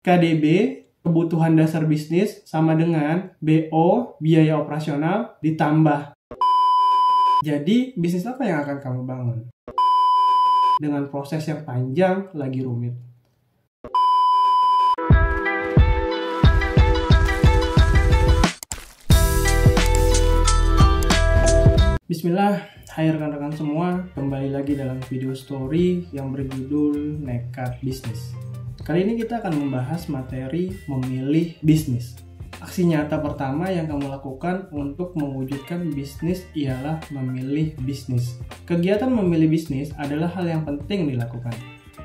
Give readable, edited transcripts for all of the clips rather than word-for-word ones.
KDB, kebutuhan dasar bisnis, sama dengan BO, biaya operasional, ditambah. Jadi, bisnis apa yang akan kamu bangun? Dengan proses yang panjang lagi rumit. Bismillah, hai rekan-rekan semua, kembali lagi dalam video story yang berjudul Nekat Bisnis. Kali ini kita akan membahas materi memilih bisnis. Aksi nyata pertama yang kamu lakukan untuk mewujudkan bisnis ialah memilih bisnis. Kegiatan memilih bisnis adalah hal yang penting dilakukan,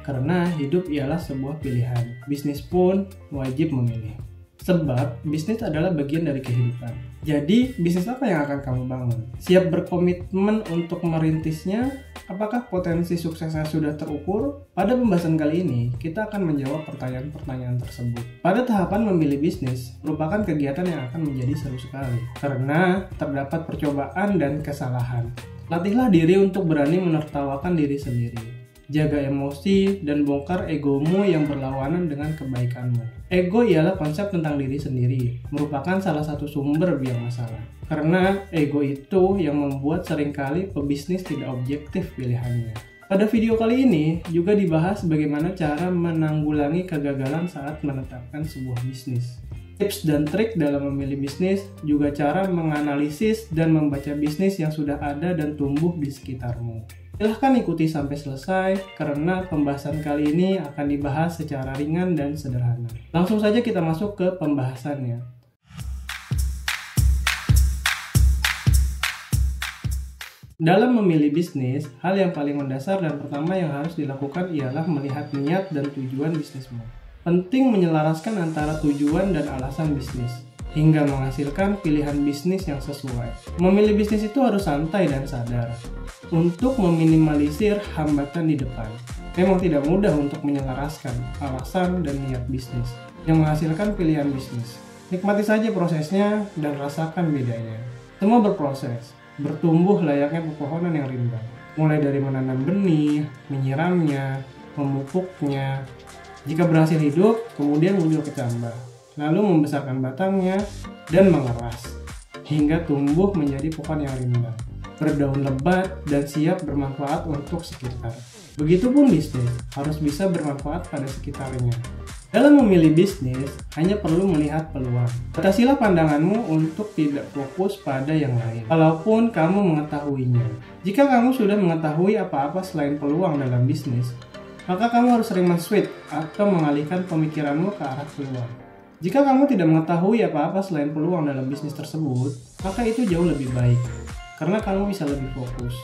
karena hidup ialah sebuah pilihan. Bisnis pun wajib memilih. Sebab bisnis adalah bagian dari kehidupan. Jadi, bisnis apa yang akan kamu bangun? Siap berkomitmen untuk merintisnya? Apakah potensi suksesnya sudah terukur? Pada pembahasan kali ini, kita akan menjawab pertanyaan-pertanyaan tersebut. Pada tahapan memilih bisnis, merupakan kegiatan yang akan menjadi seru sekali, karena terdapat percobaan dan kesalahan. Latihlah diri untuk berani menertawakan diri sendiri. Jaga emosi dan bongkar egomu yang berlawanan dengan kebaikanmu. Ego ialah konsep tentang diri sendiri, merupakan salah satu sumber biang masalah. Karena ego itu yang membuat seringkali pebisnis tidak objektif pilihannya. Pada video kali ini juga dibahas bagaimana cara menanggulangi kegagalan saat menetapkan sebuah bisnis. Tips dan trik dalam memilih bisnis, juga cara menganalisis dan membaca bisnis yang sudah ada dan tumbuh di sekitarmu. Silahkan ikuti sampai selesai, karena pembahasan kali ini akan dibahas secara ringan dan sederhana. Langsung saja kita masuk ke pembahasannya. Dalam memilih bisnis, hal yang paling mendasar dan pertama yang harus dilakukan ialah melihat niat dan tujuan bisnismu. Penting menyelaraskan antara tujuan dan alasan bisnis, hingga menghasilkan pilihan bisnis yang sesuai. Memilih bisnis itu harus santai dan sadar, untuk meminimalisir hambatan di depan. Memang tidak mudah untuk menyelaraskan alasan dan niat bisnis yang menghasilkan pilihan bisnis. Nikmati saja prosesnya dan rasakan bedanya. Semua berproses, bertumbuh layaknya pepohonan yang rindang. Mulai dari menanam benih, menyiramnya, memupuknya. Jika berhasil hidup, kemudian muncul kecambah, lalu membesarkan batangnya dan mengeras, hingga tumbuh menjadi pohon yang rindang, berdaun lebat dan siap bermanfaat untuk sekitar. Begitupun bisnis, harus bisa bermanfaat pada sekitarnya. Dalam memilih bisnis, hanya perlu melihat peluang. Batasilah pandanganmu untuk tidak fokus pada yang lain, walaupun kamu mengetahuinya. Jika kamu sudah mengetahui apa-apa selain peluang dalam bisnis, maka kamu harus sering men-switch atau mengalihkan pemikiranmu ke arah peluang. Jika kamu tidak mengetahui apa-apa selain peluang dalam bisnis tersebut, maka itu jauh lebih baik, karena kamu bisa lebih fokus.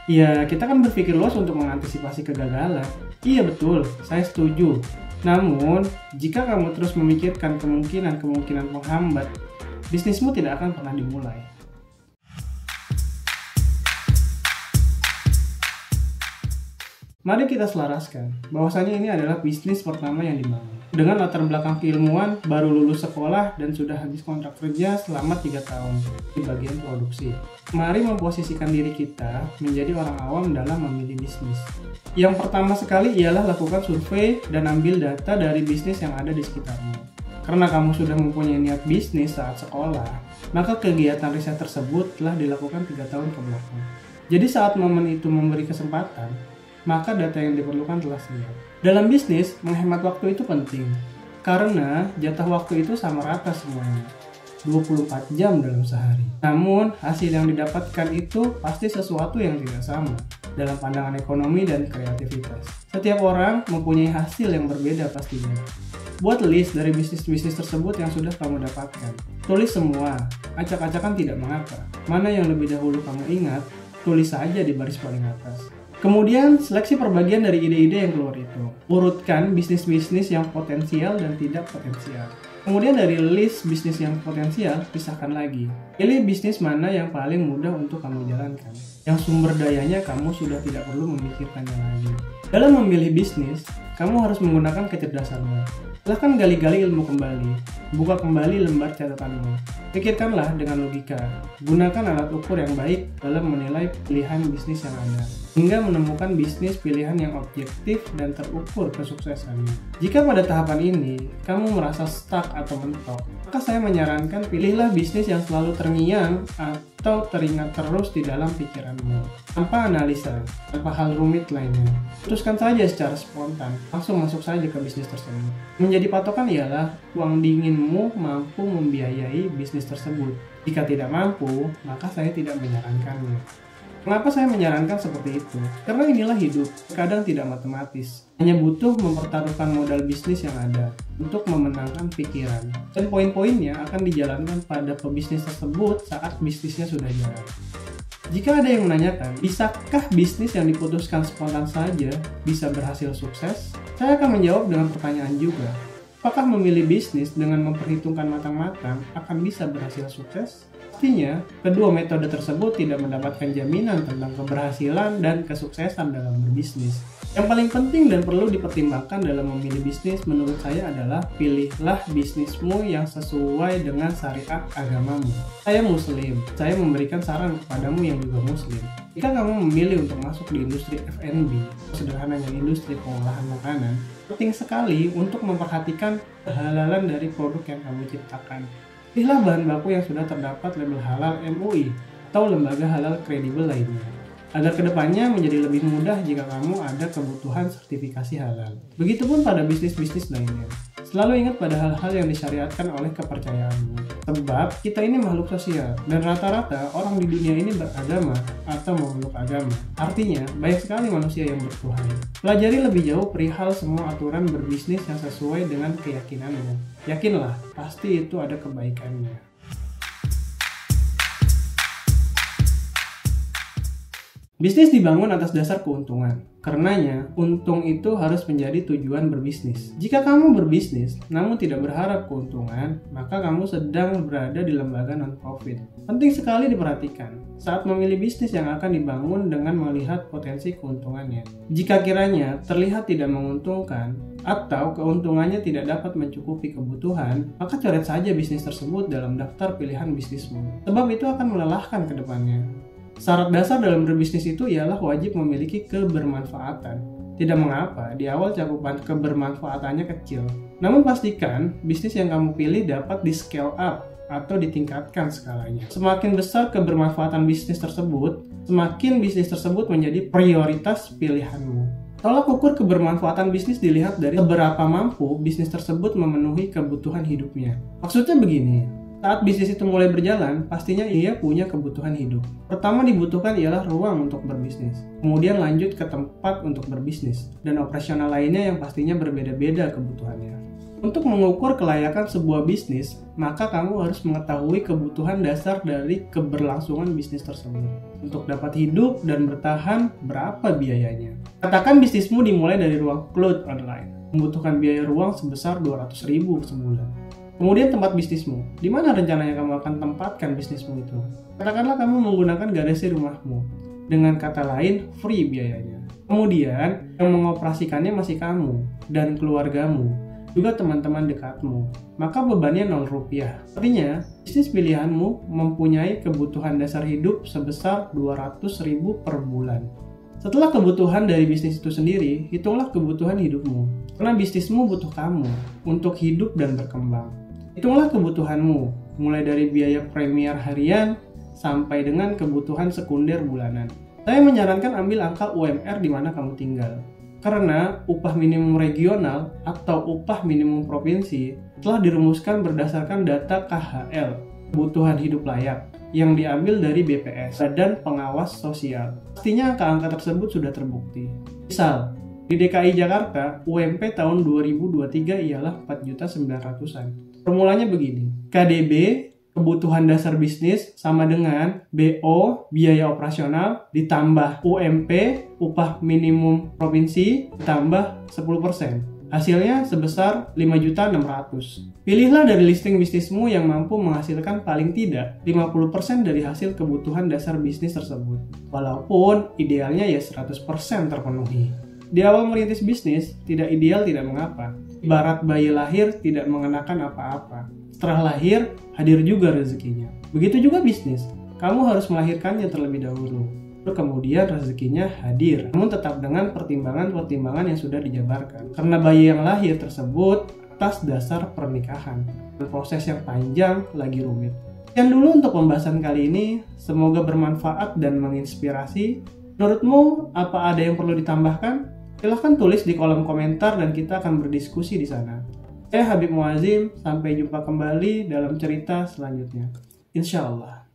Ya, kita kan berpikir luas untuk mengantisipasi kegagalan. Iya betul, saya setuju. Namun, jika kamu terus memikirkan kemungkinan-kemungkinan penghambat, bisnismu tidak akan pernah dimulai. Mari kita selaraskan, bahwasanya ini adalah bisnis pertama yang dibangun. Dengan latar belakang keilmuan, baru lulus sekolah dan sudah habis kontrak kerja selama 3 tahun di bagian produksi. Mari memposisikan diri kita menjadi orang awam dalam memilih bisnis. Yang pertama sekali ialah lakukan survei dan ambil data dari bisnis yang ada di sekitarmu. Karena kamu sudah mempunyai niat bisnis saat sekolah, maka kegiatan riset tersebut telah dilakukan 3 tahun ke belakang. Jadi saat momen itu memberi kesempatan, maka data yang diperlukan telah siap. Dalam bisnis, menghemat waktu itu penting, karena jatah waktu itu sama rata semuanya, 24 jam dalam sehari. Namun, hasil yang didapatkan itu pasti sesuatu yang tidak sama dalam pandangan ekonomi dan kreativitas. Setiap orang mempunyai hasil yang berbeda pastinya. Buat list dari bisnis-bisnis tersebut yang sudah kamu dapatkan. Tulis semua, acak-acakan tidak mengapa. Mana yang lebih dahulu kamu ingat, tulis saja di baris paling atas. Kemudian, seleksi perbagian dari ide-ide yang keluar itu. Urutkan bisnis-bisnis yang potensial dan tidak potensial. Kemudian dari list bisnis yang potensial, pisahkan lagi. Pilih bisnis mana yang paling mudah untuk kamu jalankan, yang sumber dayanya kamu sudah tidak perlu memikirkannya lagi. Dalam memilih bisnis, kamu harus menggunakan kecerdasanmu. Silahkan gali-gali ilmu kembali. Buka kembali lembar catatanmu. Pikirkanlah dengan logika. Gunakan alat ukur yang baik dalam menilai pilihan bisnis yang ada. hingga menemukan bisnis pilihan yang objektif dan terukur kesuksesannya. Jika pada tahapan ini kamu merasa stuck atau mentok, maka saya menyarankan pilihlah bisnis yang selalu terngiang atau teringat terus di dalam pikiranmu, tanpa analisa, tanpa hal rumit lainnya. Putuskan saja secara spontan, langsung masuk saja ke bisnis tersebut. Menjadi patokan ialah uang dinginmu mampu membiayai bisnis tersebut. Jika tidak mampu, maka saya tidak menyarankannya. Mengapa saya menyarankan seperti itu? Karena inilah hidup, kadang tidak matematis. Hanya butuh mempertaruhkan modal bisnis yang ada untuk memenangkan pikiran. Dan poin-poinnya akan dijalankan pada pebisnis tersebut saat bisnisnya sudah jalan. Jika ada yang menanyakan, bisakah bisnis yang diputuskan spontan saja bisa berhasil sukses? Saya akan menjawab dengan pertanyaan juga. Apakah memilih bisnis dengan memperhitungkan matang-matang akan bisa berhasil sukses? Pastinya, kedua metode tersebut tidak mendapatkan jaminan tentang keberhasilan dan kesuksesan dalam berbisnis. Yang paling penting dan perlu dipertimbangkan dalam memilih bisnis menurut saya adalah pilihlah bisnismu yang sesuai dengan syariat agamamu. Saya Muslim, saya memberikan saran kepadamu yang juga Muslim. Jika kamu memilih untuk masuk di industri F&B, sederhananya industri pengolahan makanan, penting sekali untuk memperhatikan kehalalan dari produk yang kamu ciptakan. Pilihlah bahan baku yang sudah terdapat label halal MUI atau lembaga halal kredibel lainnya, agar kedepannya menjadi lebih mudah jika kamu ada kebutuhan sertifikasi halal. Begitupun pada bisnis-bisnis lainnya. Selalu ingat pada hal-hal yang disyariatkan oleh kepercayaanmu. Sebab kita ini makhluk sosial dan rata-rata orang di dunia ini beragama atau memeluk agama. Artinya, banyak sekali manusia yang bertuhan. Pelajari lebih jauh perihal semua aturan berbisnis yang sesuai dengan keyakinanmu. Yakinlah, pasti itu ada kebaikannya. Bisnis dibangun atas dasar keuntungan. Karenanya, untung itu harus menjadi tujuan berbisnis. Jika kamu berbisnis, namun tidak berharap keuntungan, maka kamu sedang berada di lembaga non-profit. Penting sekali diperhatikan saat memilih bisnis yang akan dibangun dengan melihat potensi keuntungannya. Jika kiranya terlihat tidak menguntungkan, atau keuntungannya tidak dapat mencukupi kebutuhan, maka coret saja bisnis tersebut dalam daftar pilihan bisnismu. Sebab itu akan melelahkan ke depannya. Syarat dasar dalam berbisnis itu ialah wajib memiliki kebermanfaatan. Tidak mengapa di awal cakupan kebermanfaatannya kecil. Namun pastikan bisnis yang kamu pilih dapat di scale up atau ditingkatkan skalanya. Semakin besar kebermanfaatan bisnis tersebut, semakin bisnis tersebut menjadi prioritas pilihanmu. Tolak ukur kebermanfaatan bisnis dilihat dari seberapa mampu bisnis tersebut memenuhi kebutuhan hidupnya. Maksudnya begini. Saat bisnis itu mulai berjalan, pastinya ia punya kebutuhan hidup. Pertama dibutuhkan ialah ruang untuk berbisnis. Kemudian lanjut ke tempat untuk berbisnis. Dan operasional lainnya yang pastinya berbeda-beda kebutuhannya. Untuk mengukur kelayakan sebuah bisnis, maka kamu harus mengetahui kebutuhan dasar dari keberlangsungan bisnis tersebut. Untuk dapat hidup dan bertahan, berapa biayanya? Katakan bisnismu dimulai dari ruang cloud online. Membutuhkan biaya ruang sebesar 200.000 sebulan. Kemudian tempat bisnismu, di mana rencananya kamu akan tempatkan bisnismu itu? Katakanlah kamu menggunakan garasi rumahmu, dengan kata lain free biayanya. Kemudian yang mengoperasikannya masih kamu dan keluargamu, juga teman-teman dekatmu, maka bebannya Rp0. Artinya, bisnis pilihanmu mempunyai kebutuhan dasar hidup sebesar 200.000 per bulan. Setelah kebutuhan dari bisnis itu sendiri, hitunglah kebutuhan hidupmu. Karena bisnismu butuh kamu untuk hidup dan berkembang. Hitunglah kebutuhanmu, mulai dari biaya premier harian sampai dengan kebutuhan sekunder bulanan. Saya menyarankan ambil angka UMR di mana kamu tinggal. Karena upah minimum regional atau upah minimum provinsi telah dirumuskan berdasarkan data KHL, kebutuhan hidup layak, yang diambil dari BPS, Badan Pengawas Sosial. Pastinya angka-angka tersebut sudah terbukti. Misal, di DKI Jakarta, UMP tahun 2023 ialah 4.900.000-an. Formulanya begini, KDB, kebutuhan dasar bisnis, sama dengan BO, biaya operasional, ditambah UMP, upah minimum provinsi, ditambah 10%. Hasilnya sebesar 5.600.000. Pilihlah dari listing bisnismu yang mampu menghasilkan paling tidak 50% dari hasil kebutuhan dasar bisnis tersebut. Walaupun idealnya ya 100% terpenuhi. Di awal merintis bisnis, tidak ideal tidak mengapa. Ibarat bayi lahir tidak mengenakan apa-apa. Setelah lahir, hadir juga rezekinya. Begitu juga bisnis. Kamu harus melahirkannya terlebih dahulu. kemudian rezekinya hadir, namun tetap dengan pertimbangan-pertimbangan yang sudah dijabarkan. Karena bayi yang lahir tersebut atas dasar pernikahan, proses yang panjang lagi rumit. Sekian dulu untuk pembahasan kali ini, semoga bermanfaat dan menginspirasi. Menurutmu apa ada yang perlu ditambahkan? Silahkan tulis di kolom komentar dan kita akan berdiskusi di sana. Saya Habib Muazim, sampai jumpa kembali dalam cerita selanjutnya. Insya Allah.